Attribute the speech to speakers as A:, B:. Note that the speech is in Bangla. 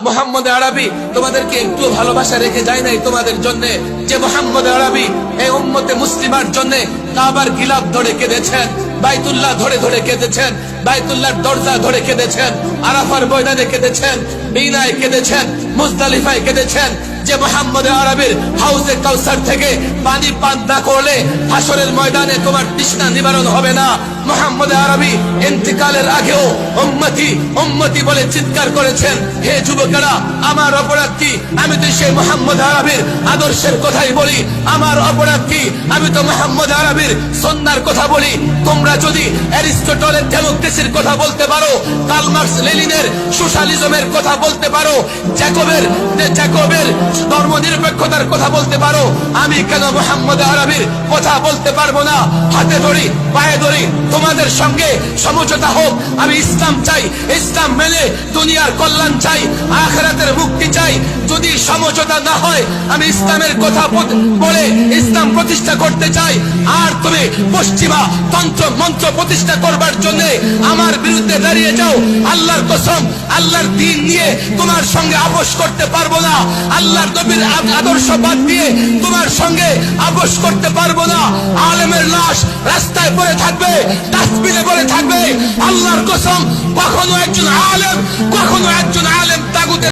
A: মুহাম্মদ আরবি তোমাদেরকে একটু ভালোবাসা রেখে যায় নাই তোমাদের জন্য, যে মুহাম্মদ আরবি এই উম্মতে মুসলিমার জন্য কাবার গিলাফ ধরে কেঁদেছেন, বাইতুল্লাহ ধরে ধরে কেঁদেছেন, বাইতুল্লাহর দরজা ধরে কেঁদেছেন, আরাফার ময়দানে কেঁদেছেন, মিনায় কেঁদেছেন, মুজদালিফায় কেঁদেছেন। যে মুহাম্মদ আরবির হাউজে কাউসার থেকে পানি পান না করলে হাসরের ময়দানে তোমার তৃষ্ণা নিবারণ হবে না। মুহাম্মদ আরবি ইন্তিকালের আগেও উম্মতি উম্মতি বলে চিৎকার করেছেন, হে যুবকেরা আমার অপরাধ কি? আমি তো সেই মুহাম্মদ আরবির আদর্শের কথাই বলি। আমার অপরাধ কি? আমি তো মুহাম্মদ আরবির সুন্নাহর কথা বলি। তোমরা যদি অ্যারিস্টটলের ডেমোক্রেসির কথা বলতে পারো, কার্ল মার্কস লেনিনের সোশ্যালিজমের কথা বলতে পারো, জ্যাকবের ধর্মনিরপেক্ষতার কথা বলতে পারো, আমি কেন মুহাম্মদ আরবির কথা বলতে পারবো না? হাতে ধরি পায়ে ধরি তোমাদের সঙ্গে সমঝোতা হোক। আমি ইসলাম চাই, ইসলাম মেনে দুনিয়ার কল্যাণ চাই, আখিরাতের মুক্তি চাই। যদি সমঝোতা না হয় আমি ইসলামের কথা বলে ইসলাম প্রতিষ্ঠা করতে চাই, আর তুমি পশ্চিমা তন্ত্র মন্ত্র প্রতিষ্ঠা করবার জন্য আমার বিরুদ্ধে দাঁড়িয়ে যাও, আল্লাহর কসম আল্লাহর দ্বীন নিয়ে তোমার সঙ্গে আপোষ করতে পারবো না। আল্লাহর নবীর আদর্শ বাদ দিয়ে তোমার সঙ্গে আপোষ করতে পারবো না। আলেমের লাশ রাস্তায় পড়ে থাকবে, ডাস্টবিনে পড়ে থাকবে। আল্লাহর কসম কখনো একজন আলেম